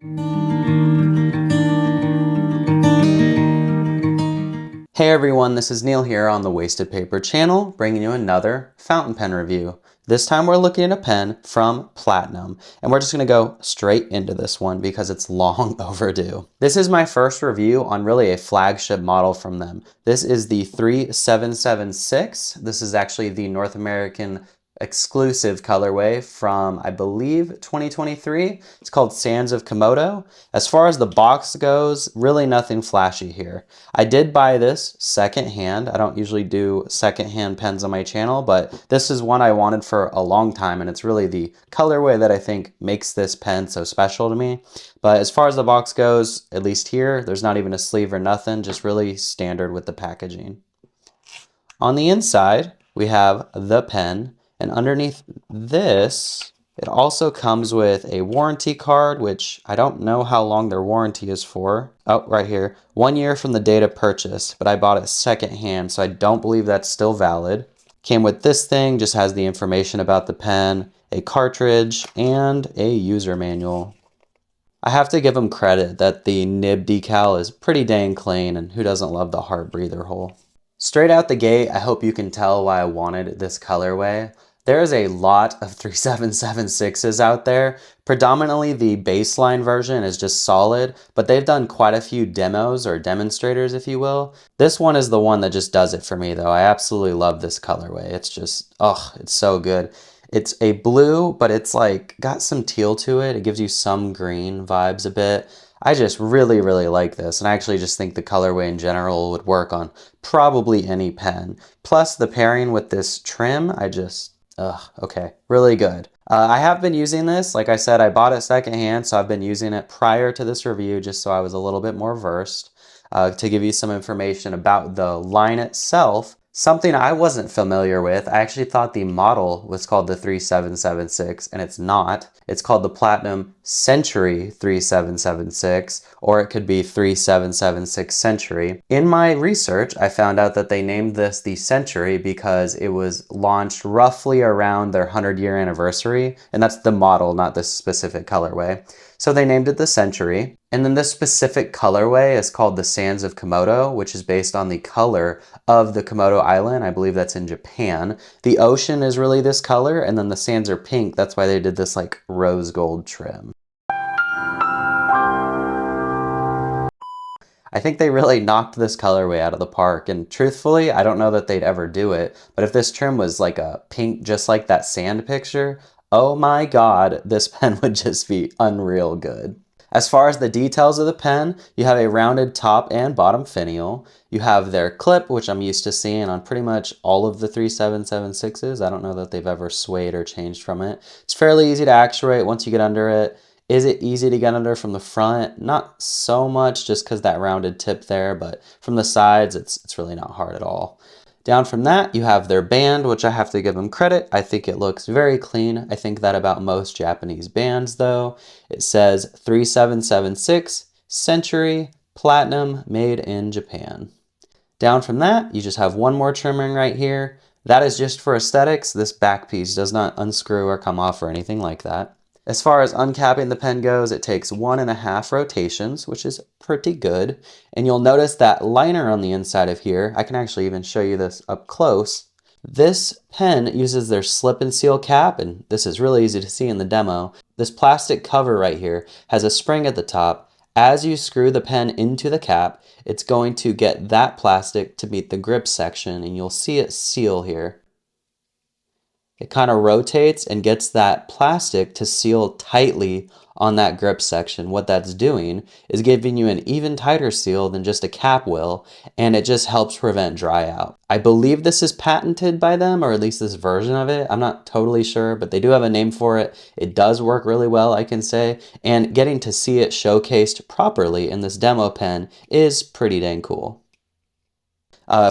Hey everyone, this is Neil here on the Wasted Paper channel, bringing you another fountain pen review. This time we're looking at a pen from Platinum, and we're just going to go straight into this one because it's long overdue. This is my first review on really a flagship model from them. This is the 3776. This is actually the North American exclusive colorway from, I believe, 2023. It's called Sands of Komodo. As far as the box goes, really nothing flashy here. I did buy this secondhand. I don't usually do secondhand pens on my channel, but this is one I wanted for a long time, and it's really the colorway that I think makes this pen so special to me. But as far as the box goes, at least here, there's not even a sleeve or nothing, just really standard with the packaging. On the inside, we have the pen, and underneath this, it also comes with a warranty card, which I don't know how long their warranty is for. Oh, right here. 1 year from the date of purchase, but I bought it secondhand, so I don't believe that's still valid. Came with this thing, just has the information about the pen, a cartridge, and a user manual. I have to give them credit that the nib decal is pretty dang clean, and who doesn't love the heart breather hole? Straight out the gate, I hope you can tell why I wanted this colorway. There's a lot of 3776s out there. Predominantly the baseline version is just solid, but they've done quite a few demos or demonstrators, if you will. This one is the one that just does it for me though. I absolutely love this colorway. It's just, oh, it's so good. It's a blue, but it's like got some teal to it. It gives you some green vibes a bit. I just really, really like this, and I actually just think the colorway in general would work on probably any pen. Plus the pairing with this trim, okay, really good. I have been using this. Like I said, I bought it secondhand, so I've been using it prior to this review just so I was a little bit more versed. To give you some information about the line itself, something I wasn't familiar with. I actually thought the model was called the 3776, and it's not. It's called the Platinum Century 3776, or it could be 3776 Century. In my research, I found out that they named this the Century because it was launched roughly around their 100-year anniversary, and that's the model, not the specific colorway. So they named it the Century. And then this specific colorway is called the Sands of Komodo, which is based on the color of the Komodo Island. I believe that's in Japan. The ocean is really this color, and then the sands are pink. That's why they did this like rose gold trim. I think they really knocked this colorway out of the park, and truthfully, I don't know that they'd ever do it, but if this trim was like a pink just like that sand picture, oh my god, this pen would just be unreal good. As far as the details of the pen, you have a rounded top and bottom finial. You have their clip, which I'm used to seeing on pretty much all of the 3776s. I don't know that they've ever swayed or changed from it. It's fairly easy to actuate once you get under it. Is it easy to get under from the front? Not so much, just because that rounded tip there, but from the sides, it's really not hard at all. Down from that, you have their band, which I have to give them credit. I think it looks very clean. I think that about most Japanese bands, though. It says 3776 Century Platinum made in Japan. Down from that, you just have one more trim ring right here. That is just for aesthetics. This back piece does not unscrew or come off or anything like that. As far as uncapping the pen goes, it takes 1.5 rotations, which is pretty good. And you'll notice that liner on the inside of here. I can actually even show you this up close. This pen uses their slip and seal cap, and this is really easy to see in the demo. This plastic cover right here has a spring at the top. As you screw the pen into the cap, it's going to get that plastic to meet the grip section, and you'll see it seal here. It kind of rotates and gets that plastic to seal tightly on that grip section. What that's doing is giving you an even tighter seal than just a cap will, and it just helps prevent dry out. I believe this is patented by them, or at least this version of it. I'm not totally sure, but they do have a name for it. It does work really well, I can say, and getting to see it showcased properly in this demo pen is pretty dang cool.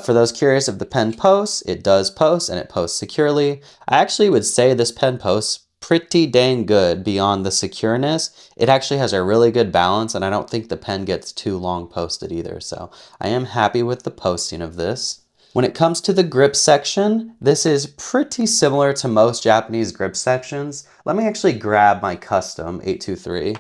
For those curious if the pen posts, it does post, and it posts securely. I actually would say this pen posts pretty dang good beyond the secureness. It actually has a really good balance, and I don't think the pen gets too long posted either, so I am happy with the posting of this. When it comes to the grip section, this is pretty similar to most Japanese grip sections. Let me actually grab my custom 823.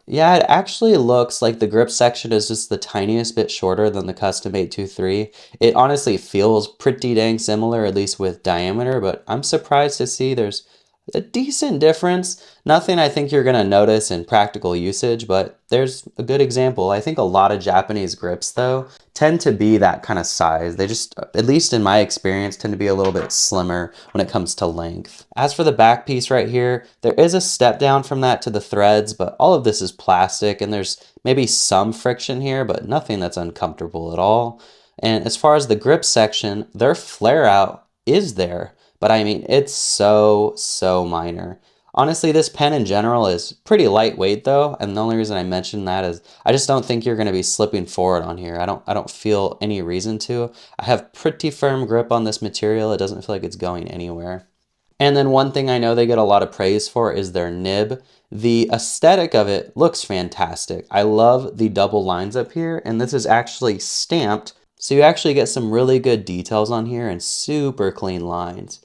Yeah, it actually looks like the grip section is just the tiniest bit shorter than the custom 823. It honestly feels pretty dang similar, at least with diameter, but I'm surprised to see there's a decent difference. Nothing I think you're going to notice in practical usage, but there's a good example. I think a lot of Japanese grips, though, tend to be that kind of size. They just, at least in my experience, tend to be a little bit slimmer when it comes to length. As for the back piece right here, there is a step down from that to the threads, but all of this is plastic and there's maybe some friction here, but nothing that's uncomfortable at all. And as far as the grip section, their flare out is there, but I mean, it's so minor. Honestly, this pen in general is pretty lightweight though, and the only reason I mention that is I just don't think you're going to be slipping forward on here. I don't feel any reason to. I have pretty firm grip on this material. It doesn't feel like it's going anywhere. And then one thing I know they get a lot of praise for is their nib. The aesthetic of it looks fantastic. I love the double lines up here, and this is actually stamped, so you actually get some really good details on here and super clean lines.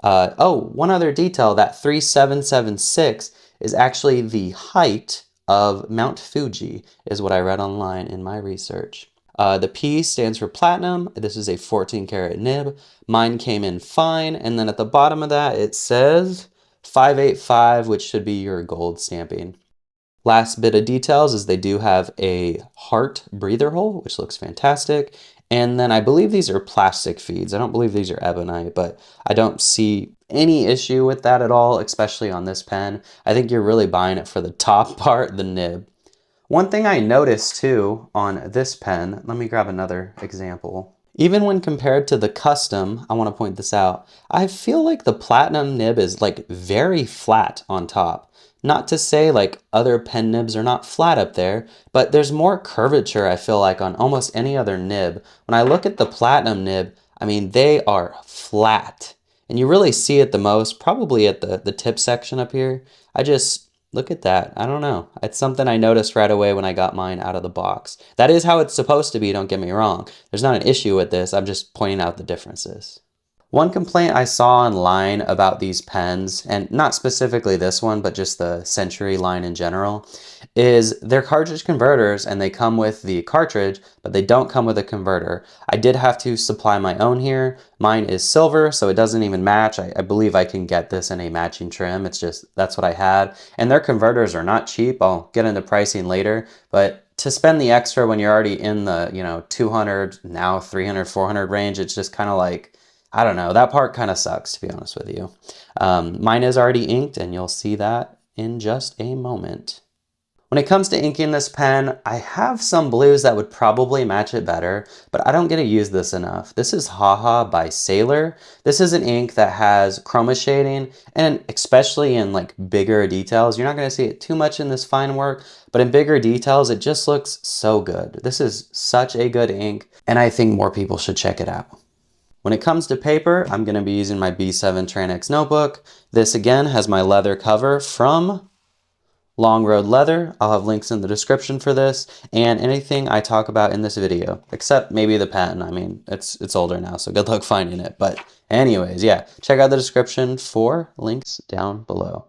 Oh, one other detail, that 3776 is actually the height of Mount Fuji, is what I read online in my research. The P stands for platinum. This is a 14 karat nib. Mine came in fine, and then at the bottom of that it says 585, which should be your gold stamping. Last bit of details is they do have a heart breather hole, which looks fantastic. And then I believe these are plastic feeds. I don't believe these are ebonite, but I don't see any issue with that at all, especially on this pen. I think you're really buying it for the top part, the nib. One thing I noticed too on this pen, let me grab another example. Even when compared to the custom, I want to point this out, I feel like the platinum nib is like very flat on top. Not to say like other pen nibs are not flat up there, but there's more curvature I feel like on almost any other nib. When I look at the platinum nib, I mean, they are flat. And you really see it the most, probably at the tip section up here. Look at that. I don't know. It's something I noticed right away when I got mine out of the box. That is how it's supposed to be, don't get me wrong. There's not an issue with this. I'm just pointing out the differences. One complaint I saw online about these pens, and not specifically this one, but just the Century line in general, is they're cartridge converters and they come with the cartridge, but they don't come with a converter. I did have to supply my own here. Mine is silver, so it doesn't even match. I believe I can get this in a matching trim. It's just, that's what I had. And their converters are not cheap. I'll get into pricing later, but to spend the extra when you're already in the, 200, now 300, 400 range, it's just kind of like, I don't know, that part kind of sucks, to be honest with you. Mine is already inked, and you'll see that in just a moment. When it comes to inking this pen, I have some blues that would probably match it better, but I don't get to use this enough. This is Haha by Sailor. This is an ink that has chroma shading, and especially in like bigger details, you're not going to see it too much in this fine work, but in bigger details, it just looks so good. This is such a good ink, and I think more people should check it out. When it comes to paper, I'm going to be using my B7 Tranex notebook. This again has my leather cover from Long Road Leather. I'll have links in the description for this and anything I talk about in this video, except maybe the pen. I mean, it's older now, so good luck finding it. But anyways, yeah, check out the description for links down below.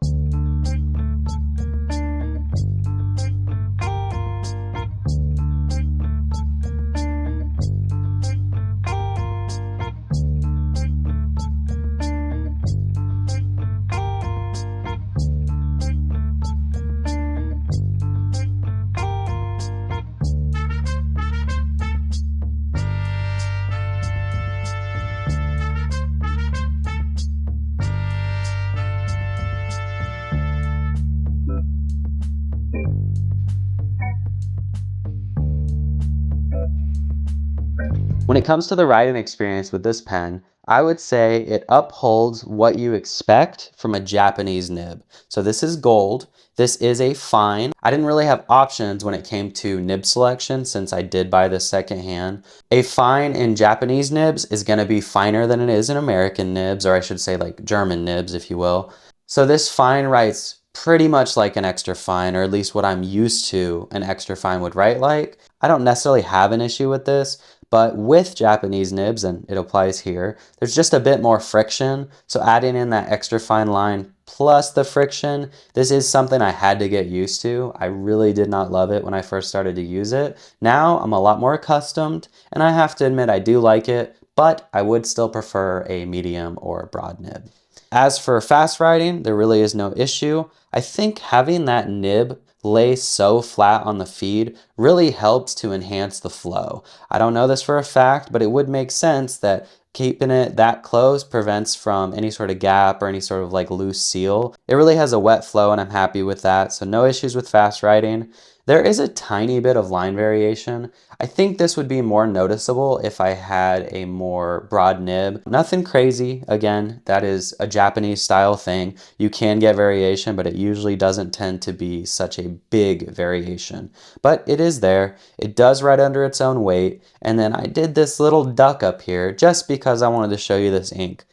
When it comes to the writing experience with this pen, I would say it upholds what you expect from a Japanese nib. So this is gold. This is a fine. I didn't really have options when it came to nib selection since I did buy this secondhand. A fine in Japanese nibs is going to be finer than it is in American nibs, or I should say like German nibs, if you will. So this fine writes pretty much like an extra fine, or at least what I'm used to an extra fine would write like. I don't necessarily have an issue with this, But with Japanese nibs, and it applies here, there's just a bit more friction. So adding in that extra fine line plus the friction, this is something I had to get used to. I really did not love it when I first started to use it. Now I'm a lot more accustomed, and I have to admit I do like it, but I would still prefer a medium or a broad nib. As for fast riding, there really is no issue. I think having that nib lay so flat on the feed really helps to enhance the flow. I don't know this for a fact, but it would make sense that keeping it that close prevents from any sort of gap or any sort of like loose seal. It really has a wet flow and I'm happy with that, so no issues with fast riding. There is a tiny bit of line variation. I think this would be more noticeable if I had a more broad nib. Nothing crazy, again, that is a Japanese style thing. You can get variation, but it usually doesn't tend to be such a big variation. But it is there. It does ride under its own weight. And then I did this little duck up here just because I wanted to show you this ink.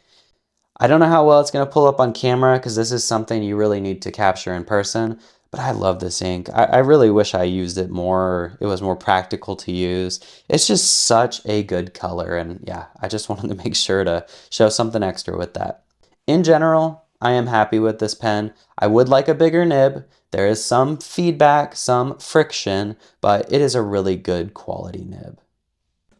I don't know how well it's going to pull up on camera because this is something you really need to capture in person, but I love this ink. I really wish I used it more, or it was more practical to use. It's just such a good color, and yeah, I just wanted to make sure to show something extra with that. In general, I am happy with this pen. I would like a bigger nib. There is some feedback, some friction, but it is a really good quality nib.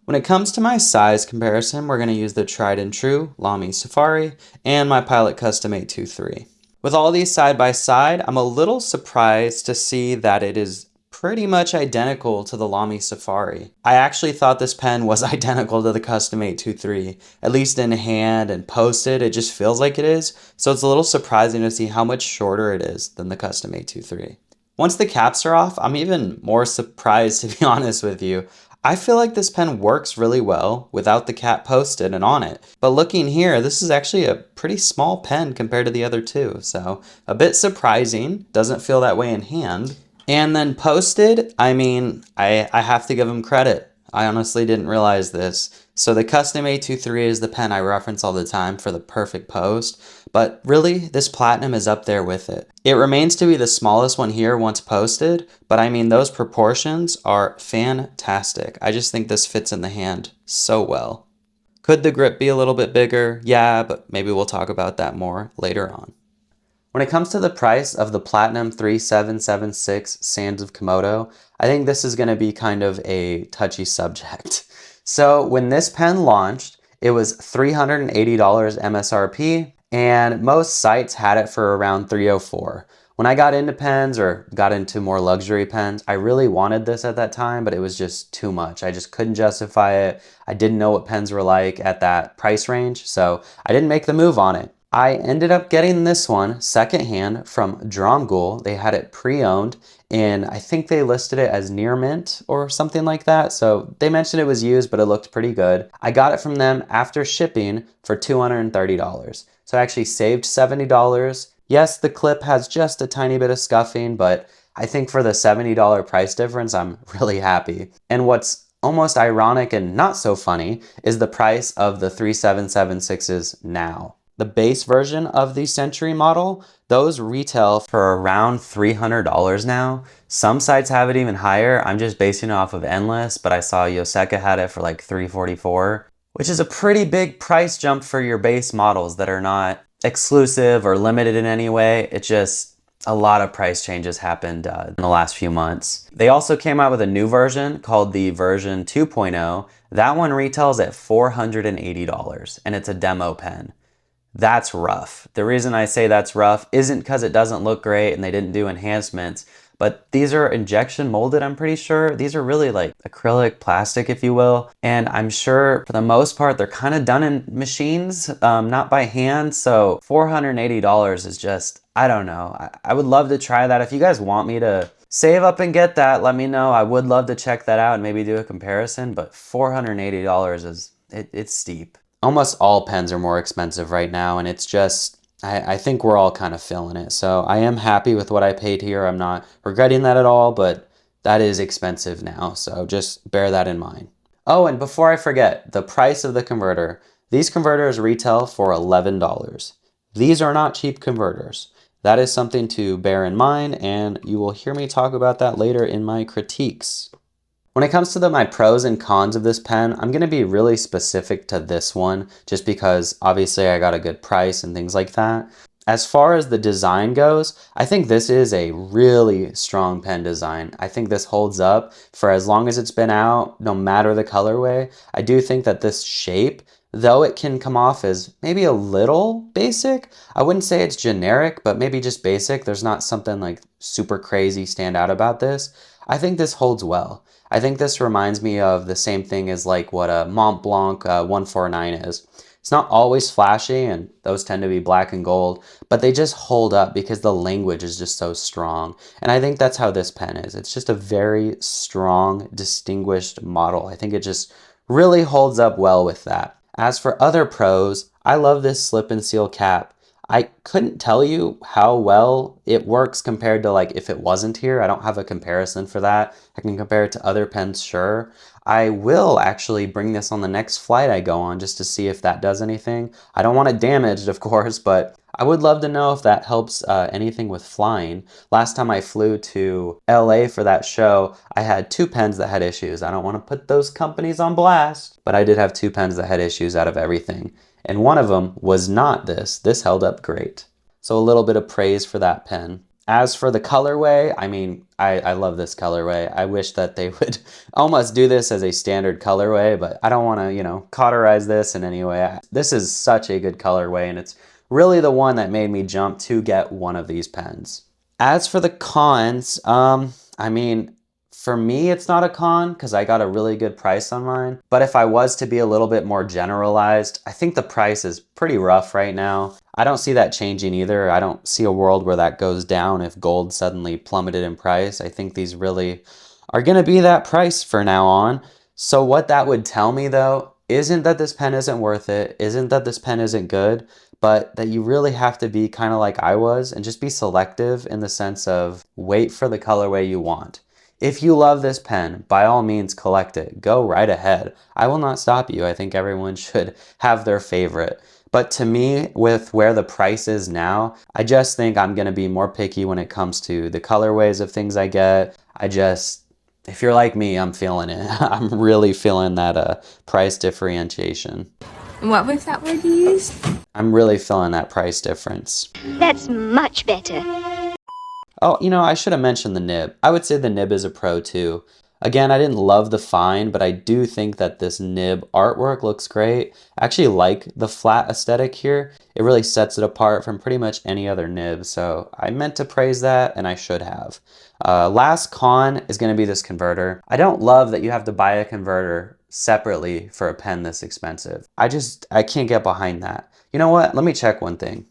When it comes to my size comparison, we're going to use the tried and true Lamy Safari and my Pilot Custom 823. With all these side by side, I'm a little surprised to see that it is pretty much identical to the Lamy Safari. I actually thought this pen was identical to the Custom 823, at least in hand and posted, it just feels like it is, so it's a little surprising to see how much shorter it is than the Custom 823. Once the caps are off, I'm even more surprised, to be honest with you. I feel like this pen works really well without the cap posted and on it. But looking here, this is actually a pretty small pen compared to the other two. So a bit surprising, doesn't feel that way in hand. And then posted, I mean, I have to give them credit. I honestly didn't realize this. So the Custom A23 is the pen I reference all the time for the perfect post, but really this Platinum is up there with it. It remains to be the smallest one here once posted, but I mean those proportions are fantastic. I just think this fits in the hand so well. Could the grip be a little bit bigger? Yeah, but maybe we'll talk about that more later on. When it comes to the price of the Platinum 3776 Sands of Komodo, I think this is going to be kind of a touchy subject. So when this pen launched, it was $380 MSRP, and most sites had it for around $304. When I got into pens or got into more luxury pens, I really wanted this at that time, but it was just too much. I just couldn't justify it. I didn't know what pens were like at that price range, so I didn't make the move on it. I ended up getting this one secondhand from Dromgoole. They had it pre-owned, and I think they listed it as near mint or something like that. So they mentioned it was used, but it looked pretty good. I got it from them after shipping for $230. So I actually saved $70. Yes, the clip has just a tiny bit of scuffing, but I think for the $70 price difference, I'm really happy. And what's almost ironic and not so funny is the price of the 3776s now. The base version of the Century model, those retail for around $300 now. Some sites have it even higher. I'm just basing it off of Endless, but I saw Yoseka had it for like $344, which is a pretty big price jump for your base models that are not exclusive or limited in any way. It just, a lot of price changes happened in the last few months. They also came out with a new version called the version 2.0. That one retails at $480, and it's a demo pen. That's rough. The reason I say that's rough isn't because it doesn't look great and they didn't do enhancements, but these are injection molded, I'm pretty sure. These are really like acrylic plastic, if you will. And I'm sure for the most part, they're kind of done in machines, not by hand. So $480 is just, I don't know. I would love to try that. If you guys want me to save up and get that, let me know. I would love to check that out and maybe do a comparison, but $480 is, it's steep. Almost all pens are more expensive right now, and it's just, I think we're all kind of feeling it. So I am happy with what I paid here. I'm not regretting that at all, but that is expensive now, so just bear that in mind. Oh, and before I forget, the price of the converter. These converters retail for $11. These are not cheap converters. That is something to bear in mind, and you will hear me talk about that later in my critiques. When it comes to my pros and cons of this pen, I'm going to be really specific to this one just because obviously I got a good price and things like that. As far as the design goes, I think this is a really strong pen design. I think this holds up for as long as it's been out, no matter the colorway. I do think that this shape, though it can come off as maybe a little basic, I wouldn't say it's generic, but maybe just basic. There's not something like super crazy stand out about this. I think this holds well. I think this reminds me of the same thing as like what a Mont Blanc 149 is. It's not always flashy, and those tend to be black and gold, but they just hold up because the language is just so strong. And I think that's how this pen is. It's just a very strong, distinguished model. I think it just really holds up well with that. As for other pros, I love this slip and seal cap. I couldn't tell you how well it works compared to like if it wasn't here. I don't have a comparison for that. I can compare it to other pens, sure. I will actually bring this on the next flight I go on just to see if that does anything. I don't want it damaged, of course, but I would love to know if that helps anything with flying. Last time I flew to LA for that show, I had 2 pens that had issues. I don't want to put those companies on blast, but I did have 2 pens that had issues out of everything. And one of them was not this. This held up great. So a little bit of praise for that pen. As for the colorway, I mean, I love this colorway. I wish that they would almost do this as a standard colorway, but I don't want to, you know, cauterize this in any way. This is such a good colorway, and it's really the one that made me jump to get one of these pens. As for the cons, I mean, for me, it's not a con because I got a really good price on mine. But if I was to be a little bit more generalized, I think the price is pretty rough right now. I don't see that changing either. I don't see a world where that goes down if gold suddenly plummeted in price. I think these really are going to be that price for now on. So what that would tell me though, isn't that this pen isn't worth it, isn't that this pen isn't good, but that you really have to be kind of like I was and just be selective in the sense of wait for the colorway you want. If you love this pen, by all means collect it. Go right ahead. I will not stop you. I think everyone should have their favorite. But to me, with where the price is now, I just think I'm going to be more picky when it comes to the colorways of things I get. If you're like me, I'm feeling it. I'm really feeling that price differentiation. What was that word you used? I'm really feeling that price difference. That's much better. Oh, you know, I should have mentioned the nib. I would say the nib is a pro too. Again, I didn't love the find, but I do think that this nib artwork looks great. I actually like the flat aesthetic here. It really sets it apart from pretty much any other nib, so I meant to praise that, and I should have. Last con is going to be this converter. I don't love that you have to buy a converter separately for a pen this expensive. I can't get behind that. You know what? Let me check one thing.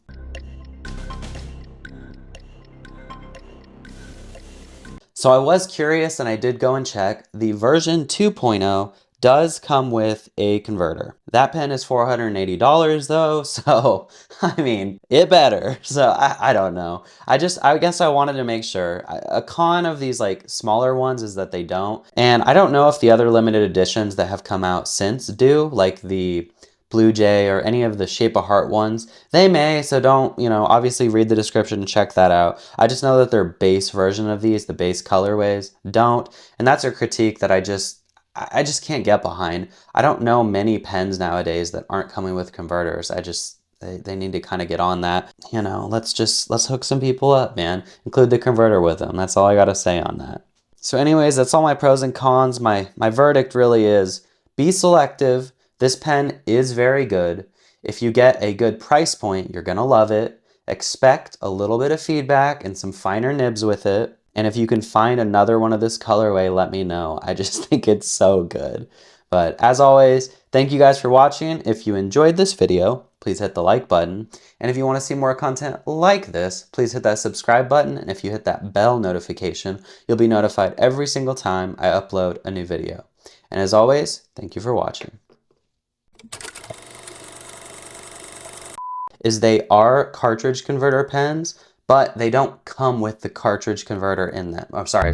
So I was curious and I did go and check. The version 2.0 does come with a converter. That pen is $480 though, so I mean, it better. So I don't know. I guess I wanted to make sure. A con of these like smaller ones is that they don't. And I don't know if the other limited editions that have come out since do, like the Blue Jay or any of the Shape of Heart ones. They may, so don't, you know, obviously read the description and check that out. I just know that their base version of these, the base colorways, don't. And that's a critique that I just can't get behind. I don't know many pens nowadays that aren't coming with converters. They need to kind of get on that. You know, let's hook some people up, man. Include the converter with them. That's all I got to say on that. So anyways, that's all my pros and cons. My verdict really is be selective. This pen is very good. If you get a good price point, you're gonna love it. Expect a little bit of feedback and some finer nibs with it. And if you can find another one of this colorway, let me know. I just think it's so good. But as always, thank you guys for watching. If you enjoyed this video, please hit the like button. And if you want to see more content like this, please hit that subscribe button. And if you hit that bell notification, you'll be notified every single time I upload a new video. And as always, thank you for watching. They are cartridge converter pens, but they don't come with the cartridge converter in them. Oh, sorry.